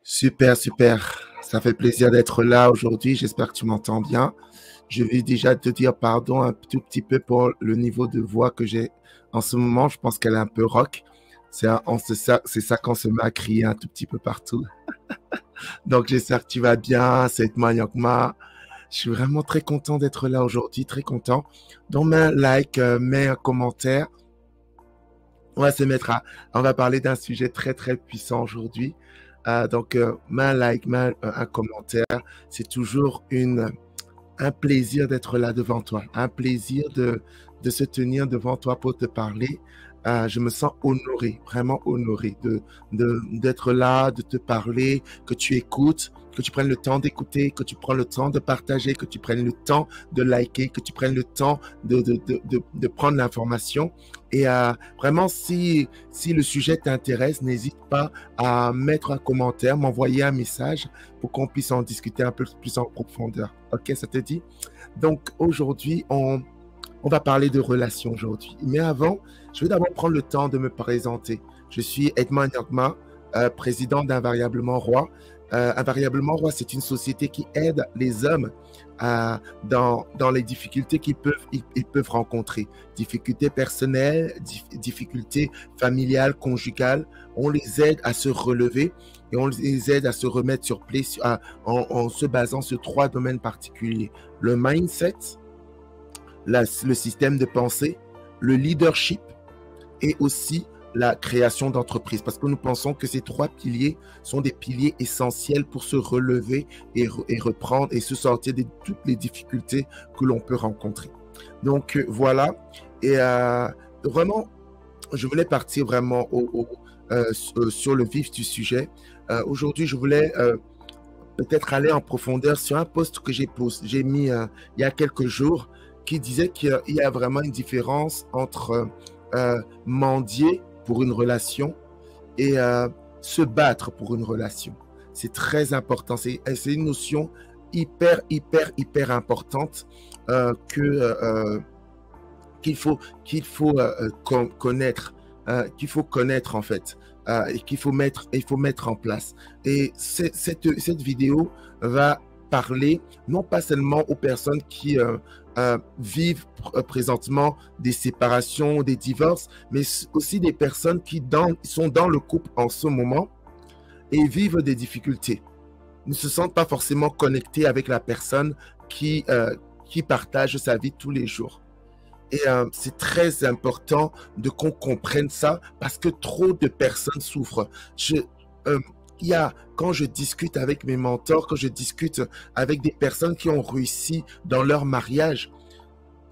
Super, super. Ça fait plaisir d'être là aujourd'hui. J'espère que tu m'entends bien. Je vais déjà te dire pardon un tout petit peu pour le niveau de voix que j'ai en ce moment. Je pense qu'elle est un peu rock. C'est ça qu'on se met à crier un tout petit peu partout. Donc, j'espère que tu vas bien. C'est Edma Yankma. Je suis vraiment très content d'être là aujourd'hui, très content. Donc, mets un like, mets un commentaire. On va se mettre à, on va parler d'un sujet très, très puissant aujourd'hui. Mets un like, mets un commentaire. C'est toujours un plaisir d'être là devant toi, un plaisir de se tenir devant toi pour te parler. Je me sens honoré, vraiment honoré d'être là, de te parler, que tu écoutes, que tu prennes le temps d'écouter, que tu prends le temps de partager, que tu prennes le temps de liker, que tu prennes le temps de prendre l'information. Et vraiment, si le sujet t'intéresse, n'hésite pas à mettre un commentaire, m'envoyer un message pour qu'on puisse en discuter un peu plus en profondeur. Ok, ça te dit? Donc aujourd'hui, on va parler de relations aujourd'hui. Mais avant, je vais d'abord prendre le temps de me présenter. Je suis Edmond Yankma, président d'Invariablement Roi. Invariablement Roi, c'est une société qui aide les hommes dans les difficultés ils peuvent rencontrer. Difficultés personnelles, difficultés familiales, conjugales. On les aide à se relever et on les aide à se remettre sur pied en se basant sur 3 domaines particuliers. Le mindset, le système de pensée, le leadership et aussi la création d'entreprise. Parce que nous pensons que ces 3 piliers sont des piliers essentiels pour se relever et reprendre et se sortir de toutes les difficultés que l'on peut rencontrer. Donc voilà. Et vraiment, je voulais partir vraiment sur le vif du sujet. Aujourd'hui, je voulais peut-être aller en profondeur sur un post que j'ai mis il y a quelques jours qui disait qu'il y a vraiment une différence entre mendier pour une relation et se battre pour une relation. C'est très important. C'est une notion hyper importante qu'il faut connaître, en fait, et qu'il faut mettre en place. Et cette vidéo va parler non pas seulement aux personnes qui vivent présentement des séparations, des divorces, mais aussi des personnes qui sont dans le couple en ce moment et vivent des difficultés. Ne se sentent pas forcément connectés avec la personne qui partage sa vie tous les jours. Et c'est très important qu'on comprenne ça parce que trop de personnes souffrent. Quand je discute avec mes mentors, quand je discute avec des personnes qui ont réussi dans leur mariage,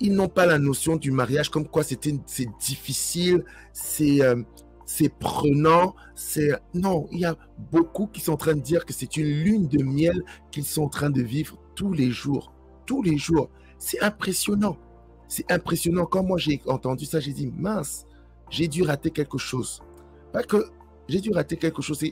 ils n'ont pas la notion du mariage comme quoi c'est difficile, c'est prenant. Non, il y a beaucoup qui sont en train de dire que c'est une lune de miel qu'ils sont en train de vivre tous les jours. Tous les jours. C'est impressionnant. C'est impressionnant. Quand moi j'ai entendu ça, j'ai dit mince, j'ai dû rater quelque chose. Pas que j'ai dû rater quelque chose.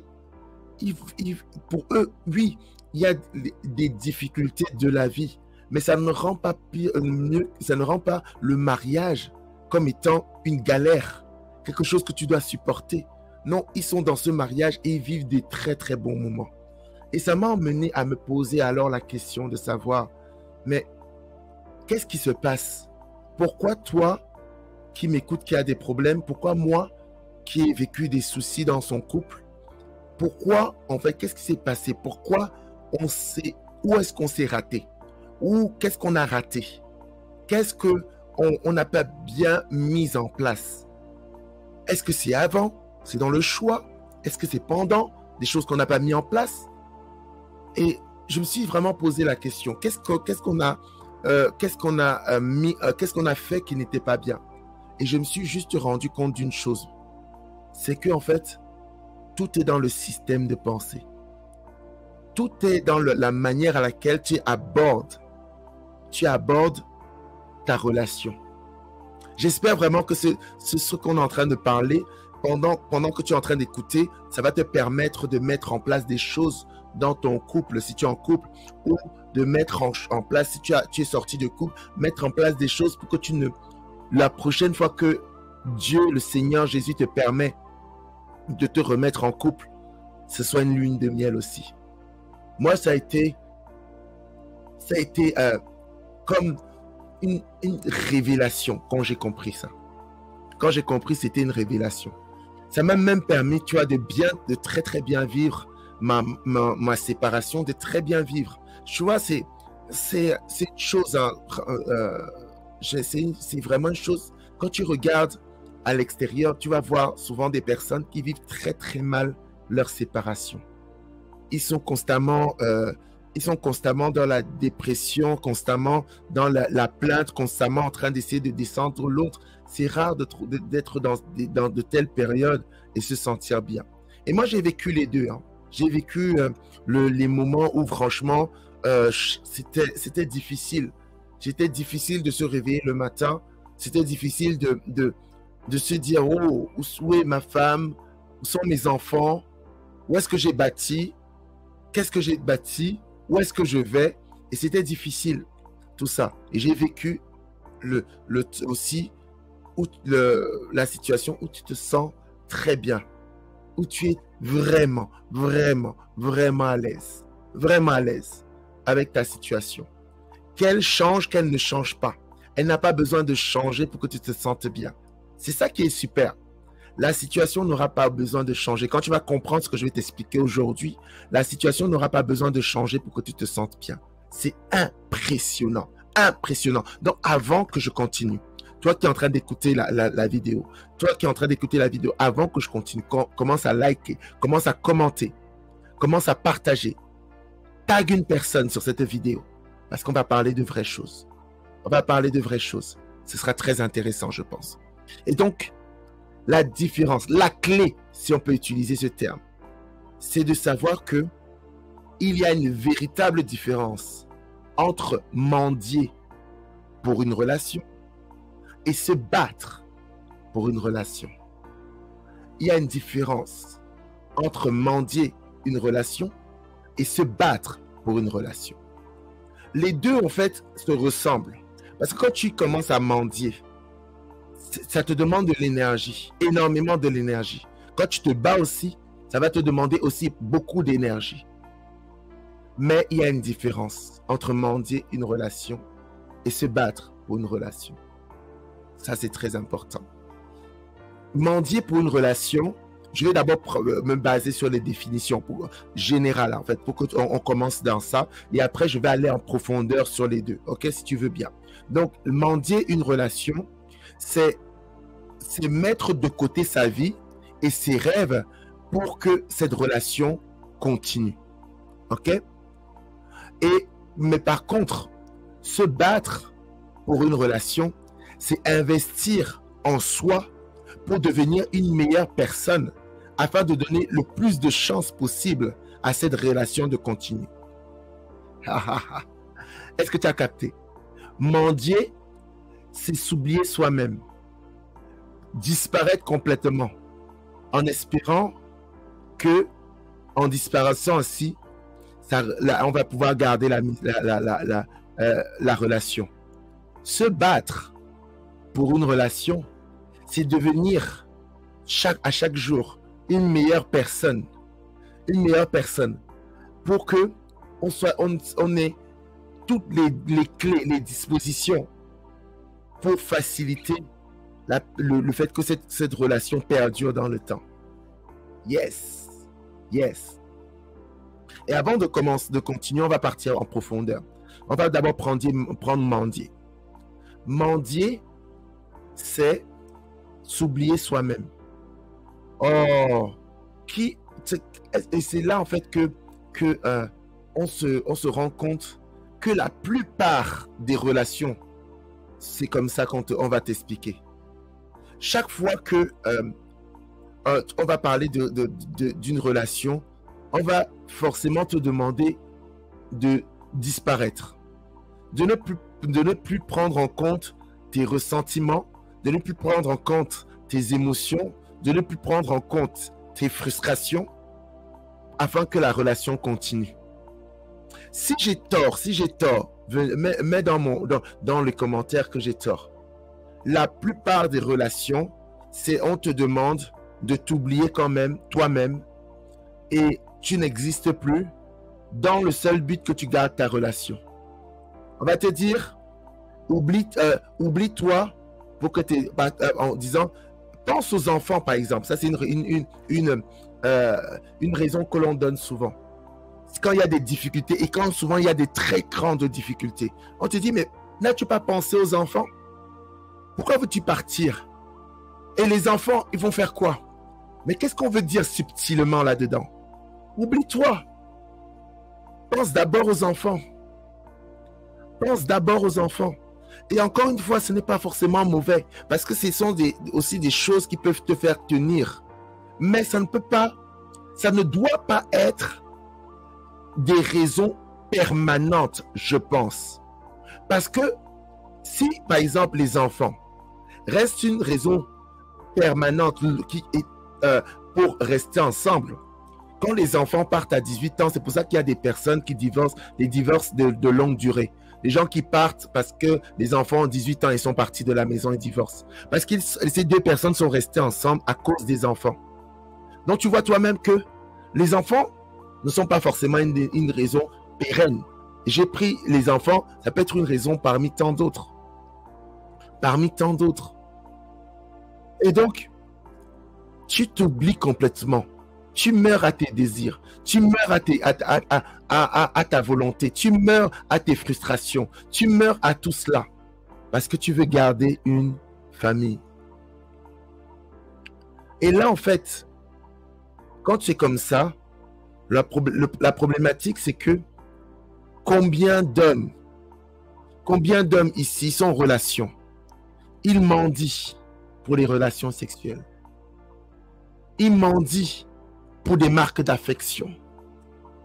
Pour eux, oui, il y a des difficultés de la vie, mais ça ne rend pas mieux, ça ne rend pas le mariage comme étant une galère, quelque chose que tu dois supporter. Non, ils sont dans ce mariage et ils vivent des très très bons moments. Et ça m'a amené à me poser alors la question de savoir, mais qu'est-ce qui se passe? Pourquoi toi qui m'écoutes, qui a des problèmes, pourquoi moi qui ai vécu des soucis dans son couple, pourquoi, en fait, qu'est-ce qui s'est passé? Pourquoi où est-ce qu'on s'est raté? Ou qu'est-ce qu'on a raté? Qu'est-ce qu'on n'a pas bien mis en place? Est-ce que c'est avant? C'est dans le choix? Est-ce que c'est pendant? Des choses qu'on n'a pas mis en place? Et je me suis vraiment posé la question. Qu'est-ce qu'on a fait qui n'était pas bien? Et je me suis juste rendu compte d'une chose. C'est que, en fait, tout est dans le système de pensée. Tout est dans la manière à laquelle tu abordes ta relation. J'espère vraiment que ce qu'on est en train de parler, pendant que tu es en train d'écouter, ça va te permettre de mettre en place des choses dans ton couple, si tu es en couple, ou de mettre en place, si tu es sorti de couple, mettre en place des choses pour que la prochaine fois que Dieu, le Seigneur Jésus te permet de te remettre en couple, ce soit une lune de miel aussi. Moi, ça a été comme une révélation quand j'ai compris ça. Quand j'ai compris, c'était une révélation. Ça m'a même permis, tu vois, de très très bien vivre ma séparation, de très bien vivre. Tu vois, c'est une chose, hein, c'est vraiment une chose. Quand tu regardes à l'extérieur, tu vas voir souvent des personnes qui vivent très très mal leur séparation. Ils sont constamment dans la dépression, constamment dans la plainte, constamment en train d'essayer de descendre l'autre. C'est rare d'être dans de telles périodes et se sentir bien. Et moi, j'ai vécu les deux. Hein. J'ai vécu les moments où, franchement, c'était difficile. C'était difficile de se réveiller le matin. C'était difficile de se dire, oh, où est ma femme? Où sont mes enfants? Où est-ce que j'ai bâti? Qu'est-ce que j'ai bâti? Où est-ce que je vais? Et c'était difficile, tout ça. Et j'ai vécu aussi la situation où tu te sens très bien, où tu es vraiment, vraiment, vraiment à l'aise avec ta situation. Qu'elle change, qu'elle ne change pas. Elle n'a pas besoin de changer pour que tu te sentes bien. C'est ça qui est super. La situation n'aura pas besoin de changer. Quand tu vas comprendre ce que je vais t'expliquer aujourd'hui, la situation n'aura pas besoin de changer pour que tu te sentes bien. C'est impressionnant. Impressionnant. Donc, avant que je continue, toi qui es en train d'écouter la vidéo, avant que je continue, commence à liker, commence à commenter, commence à partager. Tag une personne sur cette vidéo parce qu'on va parler de vraies choses. On va parler de vraies choses. Ce sera très intéressant, je pense. Et donc, la différence, la clé, si on peut utiliser ce terme, c'est de savoir que il y a une véritable différence entre mendier pour une relation et se battre pour une relation. Il y a une différence entre mendier une relation et se battre pour une relation. Les deux, en fait, se ressemblent. Parce que quand tu commences à mendier, ça te demande de l'énergie, énormément de l'énergie. Quand tu te bats aussi, ça va te demander aussi beaucoup d'énergie. Mais il y a une différence entre mendier une relation et se battre pour une relation. Ça, c'est très important. Mendier pour une relation, je vais d'abord me baser sur les définitions générales, en fait, pour qu'on commence dans ça. Et après, je vais aller en profondeur sur les deux, ok, si tu veux bien. Donc, mendier une relation, c'est mettre de côté sa vie et ses rêves pour que cette relation continue. Ok? Mais par contre, se battre pour une relation, c'est investir en soi pour devenir une meilleure personne afin de donner le plus de chances possible à cette relation de continuer. Est-ce que tu as capté? Mendier, c'est s'oublier soi-même. Disparaître complètement en espérant que en disparaissant ainsi on va pouvoir garder la relation. Se battre pour une relation, c'est devenir à chaque jour une meilleure personne pour que on ait toutes les clés, les dispositions pour faciliter le fait que cette relation perdure dans le temps. Yes. Et avant de continuer, on va partir en profondeur. On va d'abord prendre mendier. Mendier, c'est s'oublier soi-même. Et c'est là en fait que on se rend compte que la plupart des relations, c'est comme ça on va t'expliquer. Chaque fois que on va parler d'une relation, on va forcément te demander de disparaître, de ne plus prendre en compte tes ressentiments, de ne plus prendre en compte tes émotions, de ne plus prendre en compte tes frustrations, afin que la relation continue. Si j'ai tort, mets dans les commentaires que j'ai tort. La plupart des relations, on te demande de t'oublier quand même, toi-même, et tu n'existes plus dans le seul but que tu gardes ta relation. On va te dire, oublie-toi pour que en disant, pense aux enfants par exemple. Ça, c'est une raison que l'on donne souvent. Quand il y a des difficultés et quand souvent il y a des très grandes difficultés, on te dit, mais n'as-tu pas pensé aux enfants? Pourquoi veux-tu partir? Et les enfants, ils vont faire quoi? Mais qu'est-ce qu'on veut dire subtilement là-dedans? Oublie-toi. Pense d'abord aux enfants. Pense d'abord aux enfants. Et encore une fois, ce n'est pas forcément mauvais, parce que ce sont aussi des choses qui peuvent te faire tenir. Mais ça ne doit pas être des raisons permanentes, je pense. Parce que si, par exemple, les enfants restent une raison permanente pour rester ensemble, quand les enfants partent à 18 ans, c'est pour ça qu'il y a des personnes qui divorcent, des divorces de longue durée. Les gens qui partent parce que les enfants ont 18 ans et sont partis de la maison et divorcent. Parce que ces deux personnes sont restées ensemble à cause des enfants. Donc tu vois toi-même que les enfants ne sont pas forcément une raison pérenne. J'ai pris les enfants, ça peut être une raison parmi tant d'autres. Parmi tant d'autres. Et donc, tu t'oublies complètement. Tu meurs à tes désirs, tu meurs à ta volonté, tu meurs à tes frustrations, tu meurs à tout cela parce que tu veux garder une famille. Et là, en fait, quand tu es comme ça, la problématique, c'est que combien d'hommes ici sont en relation, ils mendient pour les relations sexuelles. Ils mendient pour des marques d'affection.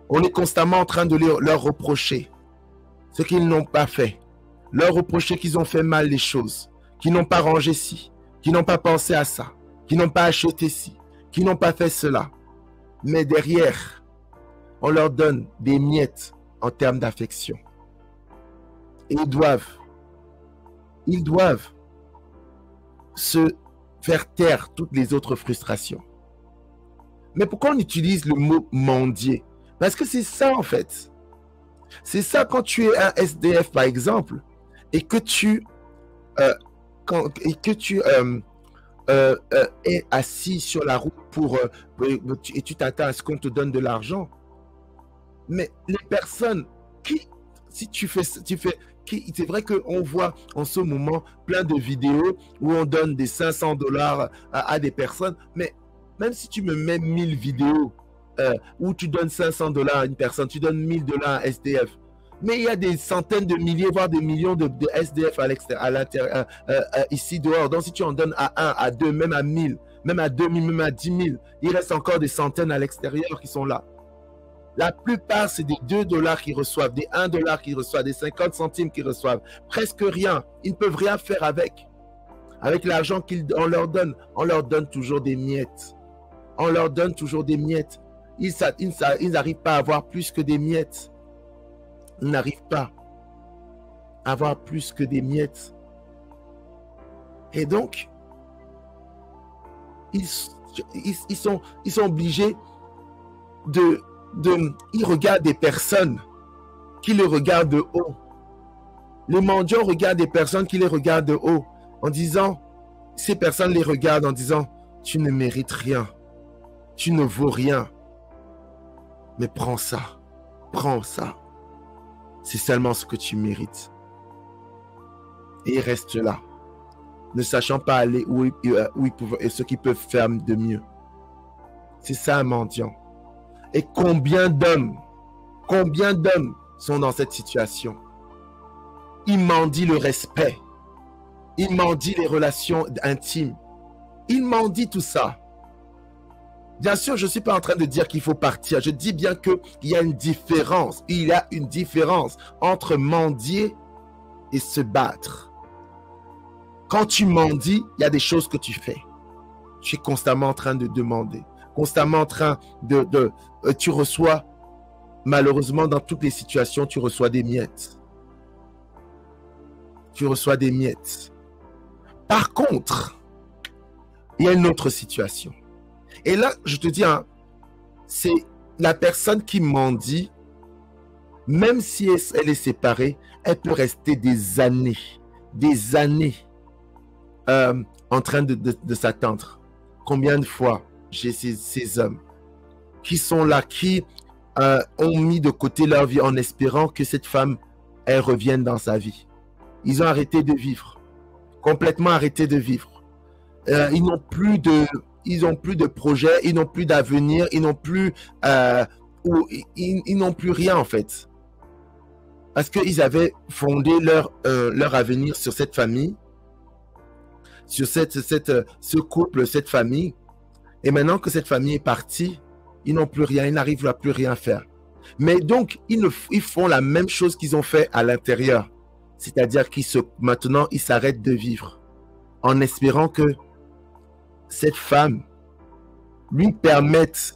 On est constamment en train de leur reprocher ce qu'ils n'ont pas fait. Leur reprocher qu'ils ont fait mal les choses, qu'ils n'ont pas rangé ci, qu'ils n'ont pas pensé à ça, qu'ils n'ont pas acheté ci, qu'ils n'ont pas fait cela. Mais derrière, on leur donne des miettes en termes d'affection. Et ils doivent se faire taire toutes les autres frustrations. Mais pourquoi on utilise le mot mendier? Parce que c'est ça en fait. C'est ça quand tu es un SDF par exemple et que tu es assis sur la route et tu t'attends à ce qu'on te donne de l'argent. Mais les personnes c'est vrai qu'on voit en ce moment plein de vidéos où on donne des 500 $ à des personnes, mais même si tu me mets 1000 vidéos où tu donnes 500 $ à une personne, tu donnes 1000 $ à un SDF. Mais il y a des centaines de milliers, voire des millions de SDF à l'intérieur, ici dehors. Donc si tu en donnes à 1, à 2, même à 1000, même à 2000, même à 10 000, il reste encore des centaines à l'extérieur qui sont là. La plupart, c'est des 2 $ qu'ils reçoivent, des 1 $ qu'ils reçoivent, des 50 centimes qu'ils reçoivent. Presque rien. Ils ne peuvent rien faire avec. Avec l'argent qu'on leur donne toujours des miettes. On leur donne toujours des miettes. Ils n'arrivent pas à avoir plus que des miettes. Ils n'arrivent pas à avoir plus que des miettes. Et donc, ils sont obligés ils regardent des personnes qui les regardent de haut. Les mendiants regardent des personnes qui les regardent de haut en disant, ces personnes les regardent en disant, tu ne mérites rien. Tu ne vaux rien. Mais prends ça. Prends ça. C'est seulement ce que tu mérites. Et ils restent là, ne sachant pas aller où ils peuvent, et ce qu'ils peuvent faire de mieux. C'est ça un mendiant. Et combien d'hommes sont dans cette situation? Ils mendient le respect. Ils mendient les relations intimes. Ils mendient tout ça. Bien sûr, je ne suis pas en train de dire qu'il faut partir. Je dis bien qu'il y a une différence. Il y a une différence entre mendier et se battre. Quand tu mendies, il y a des choses que tu fais. Tu es constamment en train de demander. Constamment en train tu reçois, malheureusement, dans toutes les situations, tu reçois des miettes. Tu reçois des miettes. Par contre, il y a une autre situation. Et là, je te dis, hein, c'est la personne qui mendie, même si elle est séparée, elle peut rester des années en train de s'attendre. Combien de fois j'ai ces hommes qui sont là, qui ont mis de côté leur vie en espérant que cette femme, elle revienne dans sa vie. Ils ont arrêté de vivre, complètement arrêté de vivre. Ils n'ont plus de projet, ils n'ont plus d'avenir, ils n'ont plus rien en fait. Parce qu'ils avaient fondé leur avenir sur cette famille, sur ce couple, cette famille. Et maintenant que cette famille est partie, ils n'ont plus rien, ils n'arrivent à plus rien faire. Mais donc, ils font la même chose qu'ils ont fait à l'intérieur. C'est-à-dire maintenant, ils s'arrêtent de vivre en espérant que cette femme lui permette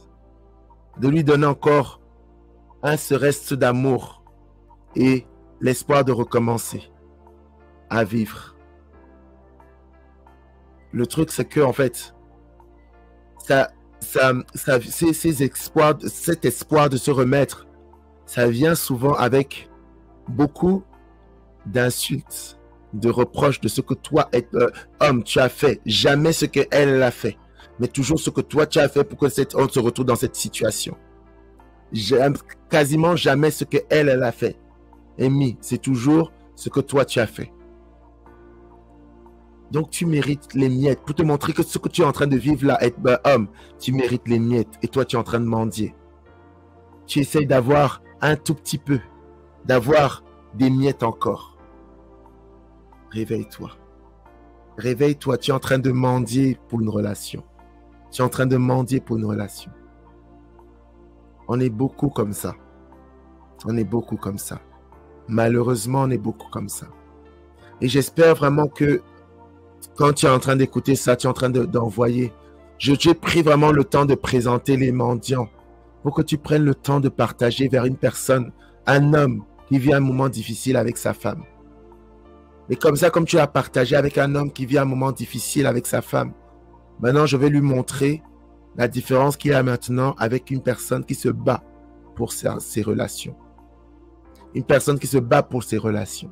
de lui donner encore ce reste d'amour et l'espoir de recommencer à vivre. Le truc, c'est que en fait, cet espoir de se remettre, ça vient souvent avec beaucoup d'insultes, de reproches de ce que toi, homme, tu as fait. Jamais ce qu'elle a fait, mais toujours ce que toi, tu as fait pour que on se retrouve dans cette situation. Quasiment jamais ce qu'elle a fait. Amy, c'est toujours ce que toi, tu as fait. Donc, tu mérites les miettes pour te montrer que ce que tu es en train de vivre là, être homme, tu mérites les miettes et toi, tu es en train de mendier. Tu essayes d'avoir un tout petit peu, d'avoir des miettes encore. Réveille-toi. Réveille-toi, tu es en train de mendier pour une relation. Tu es en train de mendier pour une relation. On est beaucoup comme ça. On est beaucoup comme ça. Malheureusement, on est beaucoup comme ça. Et j'espère vraiment que quand tu es en train d'écouter ça, tu es en train d'envoyer. J'ai pris vraiment le temps de présenter les mendiants pour que tu prennes le temps de partager vers une personne, un homme qui vit un moment difficile avec sa femme. Et comme ça, comme tu as partagé avec un homme qui vit un moment difficile avec sa femme, maintenant je vais lui montrer la différence qu'il y a maintenant avec une personne qui se bat pour ses relations. Une personne qui se bat pour ses relations.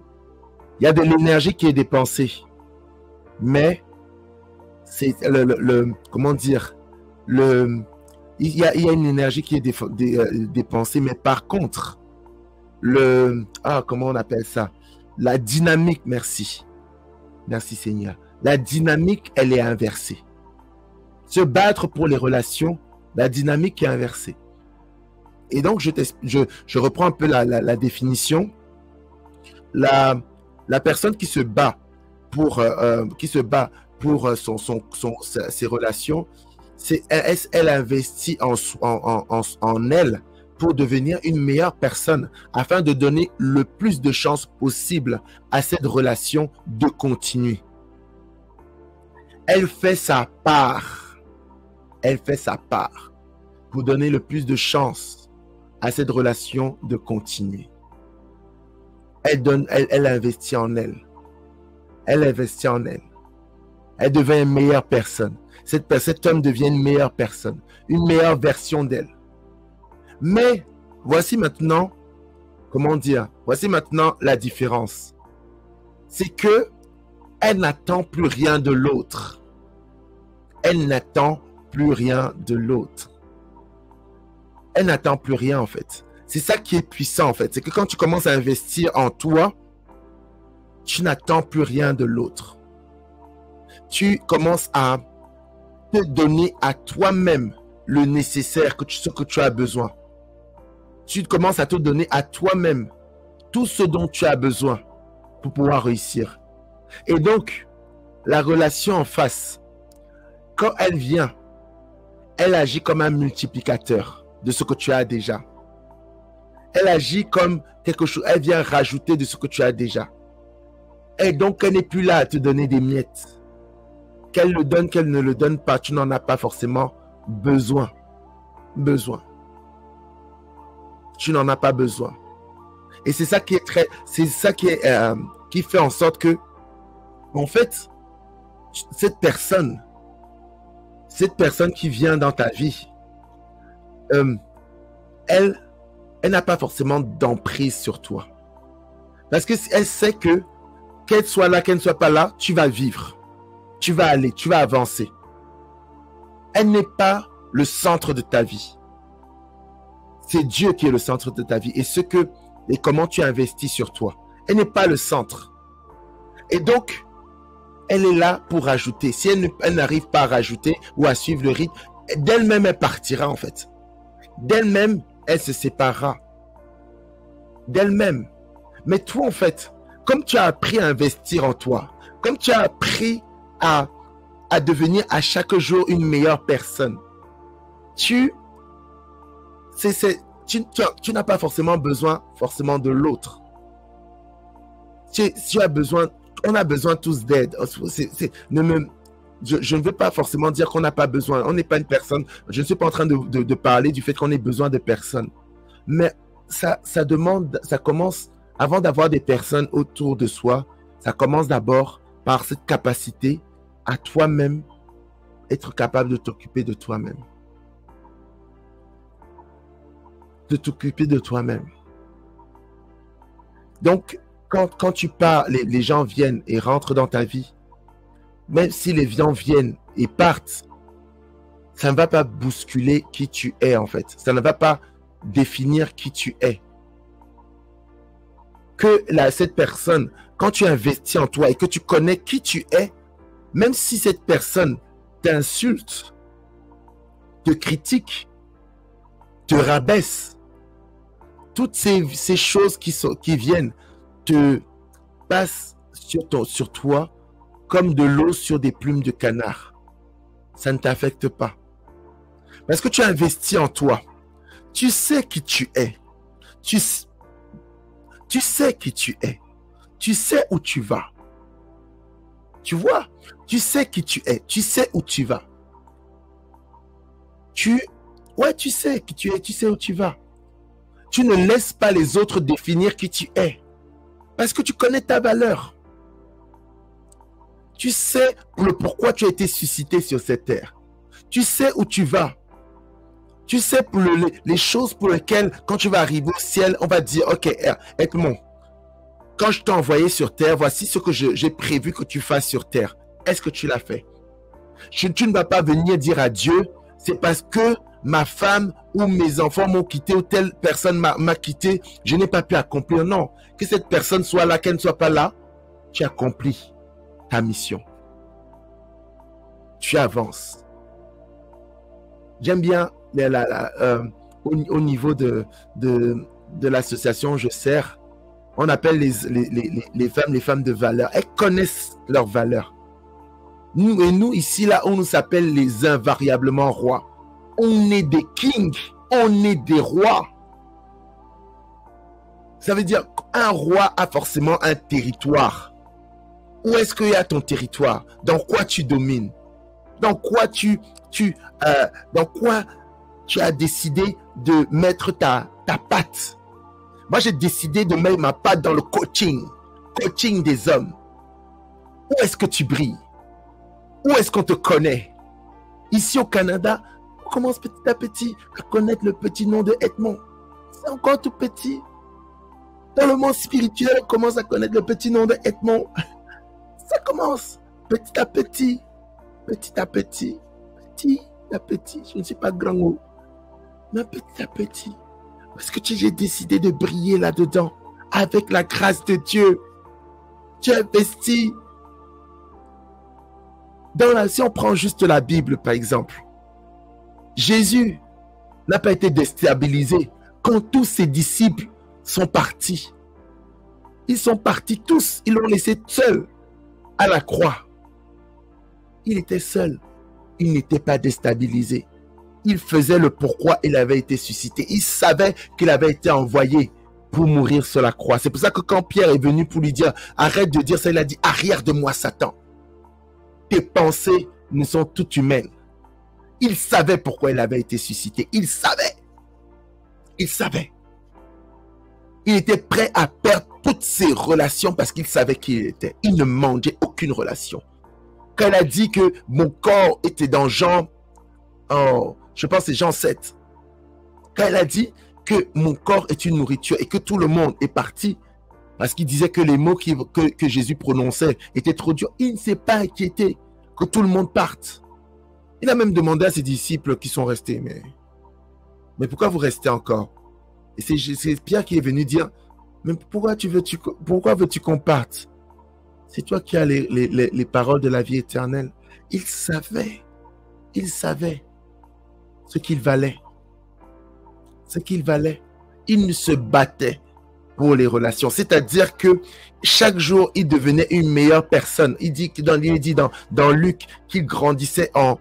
Il y a de l'énergie qui est dépensée. Mais c'est comment dire, il y a une énergie qui est dépensée, mais par contre, comment on appelle ça? La dynamique, merci. Merci Seigneur. La dynamique, elle est inversée. Se battre pour les relations, la dynamique est inversée. Et donc, je reprends un peu la définition. La personne qui se bat pour ses relations, elle investit en elle pour devenir une meilleure personne afin de donner le plus de chances possible à cette relation de continuer. Elle fait sa part. Elle fait sa part pour donner le plus de chances à cette relation de continuer. Elle investit en elle. Elle investit en elle. Elle devient une meilleure personne. Cet homme devient une meilleure personne. Une meilleure version d'elle. Mais, voici maintenant, voici maintenant la différence. C'est que elle n'attend plus rien de l'autre. Elle n'attend plus rien de l'autre. Elle n'attend plus rien en fait. C'est ça qui est puissant en fait. C'est que quand tu commences à investir en toi, tu n'attends plus rien de l'autre. Tu commences à te donner à toi-même le nécessaire, ce que tu as besoin. Tu commences à te donner à toi-même tout ce dont tu as besoin pour pouvoir réussir. Et donc, la relation en face, quand elle vient, elle agit comme un multiplicateur de ce que tu as déjà. Elle agit comme quelque chose, elle vient rajouter de ce que tu as déjà. Et donc, elle n'est plus là à te donner des miettes. Qu'elle le donne, qu'elle ne le donne pas, tu n'en as pas forcément besoin. Tu n'en as pas besoin. Et c'est ça qui est qui fait en sorte que, en fait, cette personne qui vient dans ta vie, elle n'a pas forcément d'emprise sur toi. Parce qu'elle sait que, qu'elle soit là, qu'elle ne soit pas là, tu vas vivre. Tu vas aller, tu vas avancer. Elle n'est pas le centre de ta vie. C'est Dieu qui est le centre de ta vie. Et comment tu investis sur toi. Elle n'est pas le centre. Et donc, elle est là pour rajouter. Si elle n'arrive pas à rajouter ou à suivre le rythme, d'elle-même, elle partira en fait. D'elle-même, elle se séparera. D'elle-même. Mais toi, en fait, comme tu as appris à investir en toi, comme tu as appris à devenir à chaque jour une meilleure personne, tu n'as pas forcément besoin de l'autre. Tu as besoin, on a besoin tous d'aide. Je ne veux pas forcément dire qu'on n'a pas besoin. On n'est pas une personne. Je ne suis pas en train de parler du fait qu'on ait besoin de personnes. Mais ça commence, avant d'avoir des personnes autour de soi, ça commence d'abord par cette capacité à toi-même, être capable de t'occuper de toi-même. De t'occuper de toi-même. Donc, quand tu pars, les gens viennent et rentrent dans ta vie, même si les gens viennent et partent, ça ne va pas bousculer qui tu es en fait. Ça ne va pas définir qui tu es. Que cette personne, quand tu investis en toi et que tu connais qui tu es, même si cette personne t'insulte, te critique, te rabaisse, toutes ces choses qui viennent te passent sur toi comme de l'eau sur des plumes de canard. Ça ne t'affecte pas. Parce que tu as investi en toi. Tu sais qui tu es. Tu sais qui tu es. Tu sais où tu vas. Tu vois? Tu sais qui tu es. Tu sais où tu vas. Tu sais qui tu es. Tu sais où tu vas. Tu ne laisses pas les autres définir qui tu es. Parce que tu connais ta valeur. Tu sais pourquoi tu as été suscité sur cette terre. Tu sais où tu vas. Tu sais pour les choses pour lesquelles, quand tu vas arriver au ciel, on va dire, ok, Edmond, quand je t'ai envoyé sur terre, voici ce que j'ai prévu que tu fasses sur terre. Est-ce que tu l'as fait? Tu ne vas pas venir dire à Dieu, c'est parce que ma femme ou mes enfants m'ont quitté ou telle personne m'a quitté, je n'ai pas pu accomplir. Non, que cette personne soit là, qu'elle ne soit pas là, tu accomplis ta mission. Tu avances. J'aime bien au niveau de l'association Je Sers, on appelle les femmes de valeur. Elles connaissent leurs valeurs. Nous ici, là, on nous appelle les invariablement rois. On est des kings, on est des rois. Ça veut dire qu'un roi a forcément un territoire. Où est-ce qu'il y a ton territoire? Dans quoi tu domines? Dans quoi tu as décidé de mettre ta patte? Moi, j'ai décidé de mettre ma patte dans le coaching des hommes. Où est-ce que tu brilles? Où est-ce qu'on te connaît? Ici au Canada, on commence petit à petit à connaître le petit nom de Edmond. C'est encore tout petit. Dans le monde spirituel, on commence à connaître le petit nom de Edmond. Ça commence petit à petit. Petit à petit. Petit à petit. Je ne suis pas grand haut. Mais petit à petit. Parce que j'ai décidé de briller là-dedans. Avec la grâce de Dieu. Tu investis. Si on prend juste la Bible, par exemple. Jésus n'a pas été déstabilisé quand tous ses disciples sont partis. Ils sont partis tous. Ils l'ont laissé seul à la croix. Il était seul. Il n'était pas déstabilisé. Il faisait le pourquoi il avait été suscité. Il savait qu'il avait été envoyé pour mourir sur la croix. C'est pour ça que quand Pierre est venu pour lui dire, arrête de dire ça, il a dit, arrière de moi, Satan. Tes pensées ne sont toutes humaines. Il savait pourquoi il avait été suscité. Il savait. Il savait. Il était prêt à perdre toutes ses relations parce qu'il savait qui il était. Il ne mangeait aucune relation. Quand il a dit que mon corps était dans Jean, je pense que c'est Jean 7. Quand il a dit que mon corps est une nourriture et que tout le monde est parti parce qu'il disait que les mots que Jésus prononçait étaient trop durs, il ne s'est pas inquiété que tout le monde parte. Il a même demandé à ses disciples qui sont restés, mais pourquoi vous restez encore? Et c'est Pierre qui est venu dire, mais pourquoi veux-tu qu'on parte? C'est toi qui as les paroles de la vie éternelle. Il savait ce qu'il valait. Il ne se battait pour les relations. C'est-à-dire que chaque jour, il devenait une meilleure personne. Il dit dans Luc qu'il grandissait en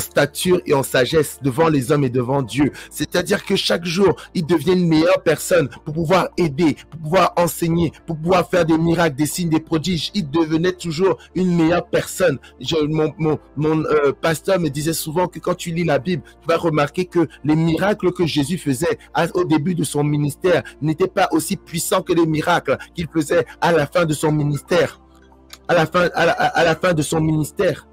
stature et en sagesse devant les hommes et devant Dieu. C'est-à-dire que chaque jour, il devenait une meilleure personne pour pouvoir aider, pour pouvoir enseigner, pour pouvoir faire des miracles, des signes, des prodiges. Il devenait toujours une meilleure personne. Mon pasteur me disait souvent que quand tu lis la Bible, tu vas remarquer que les miracles que Jésus faisait au début de son ministère n'étaient pas aussi puissants que les miracles qu'il faisait à la fin de son ministère. À la fin de son ministère.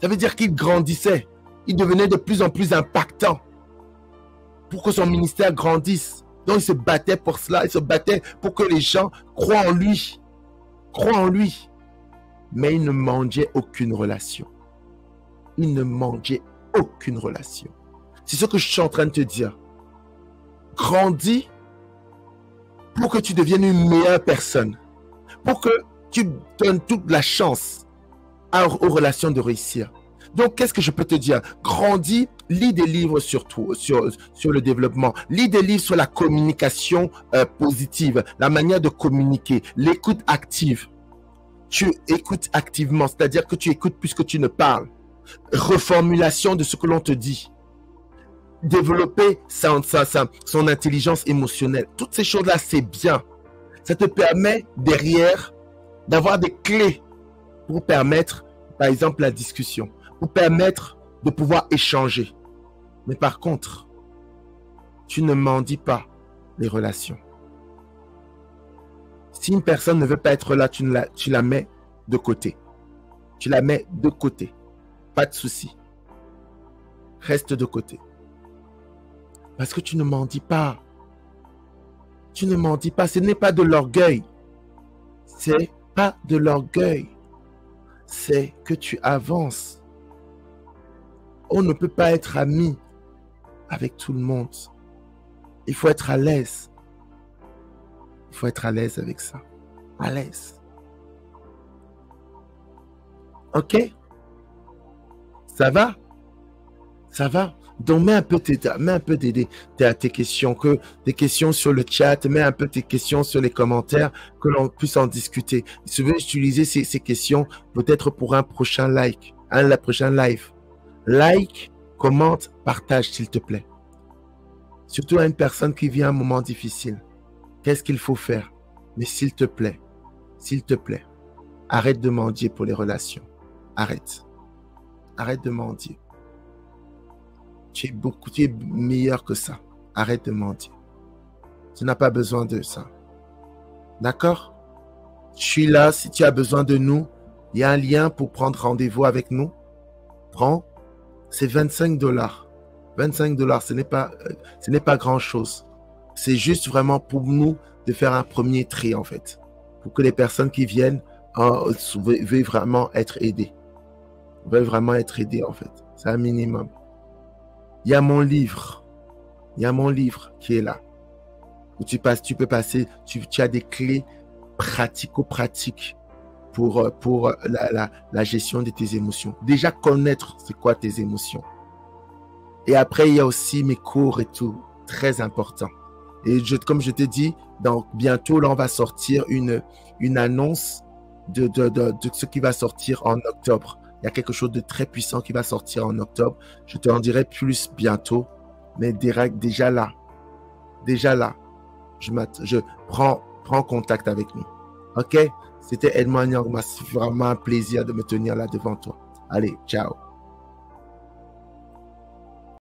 Ça veut dire qu'il grandissait. Il devenait de plus en plus impactant pour que son ministère grandisse. Donc il se battait pour cela. Il se battait pour que les gens croient en lui. Mais il ne mangeait aucune relation. C'est ce que je suis en train de te dire. Grandis pour que tu deviennes une meilleure personne. Pour que tu donnes toute la chance aux relations de réussir. Donc, qu'est-ce que je peux te dire? Grandis, lis des livres sur le développement. Lis des livres sur la communication positive, la manière de communiquer, l'écoute active. Tu écoutes activement, c'est-à-dire que tu écoutes plus que tu ne parles. Reformulation de ce que l'on te dit. Développer son intelligence émotionnelle. Toutes ces choses-là, c'est bien. Ça te permet derrière d'avoir des clés pour permettre, par exemple, la discussion, pour permettre de pouvoir échanger. Mais par contre, tu ne mendies pas les relations. Si une personne ne veut pas être là, tu la mets de côté. Pas de souci. Reste de côté. Parce que tu ne mendis pas. Ce n'est pas de l'orgueil. C'est que tu avances. On ne peut pas être ami avec tout le monde. Il faut être à l'aise. Avec ça. À l'aise. Ok? Ça va? Donc, mets un peu tes questions, des questions sur le chat, mets un peu tes questions sur les commentaires, que l'on puisse en discuter. Je vais utiliser ces questions peut-être pour un prochain la prochaine live. Like, commente, partage, s'il te plaît. Surtout à une personne qui vit un moment difficile. Qu'est-ce qu'il faut faire? Mais s'il te plaît, arrête de mendier pour les relations. Arrête de mendier. Tu es meilleur que ça. Arrête de mentir. Tu n'as pas besoin de ça. D'accord? Je suis là. Si tu as besoin de nous, il y a un lien pour prendre rendez-vous avec nous. Prends. C'est $25. $25, ce n'est pas grand-chose. C'est juste vraiment pour nous de faire un premier tri, en fait. Pour que les personnes qui viennent veuillent vraiment être aidées. En fait. C'est un minimum. Il y a mon livre qui est là. Où tu peux passer, tu as des clés pratico-pratiques pour la gestion de tes émotions. Déjà connaître c'est quoi tes émotions. Et après, il y a aussi mes cours et tout. Très important. Et comme je t'ai dit, bientôt, là, on va sortir une annonce de ce qui va sortir en octobre. Il y a quelque chose de très puissant qui va sortir en octobre. Je te en dirai plus bientôt. Mais déjà là, je prends contact avec nous. OK? C'était Edmond Nyangma. C'est vraiment un plaisir de me tenir là devant toi. Allez, ciao.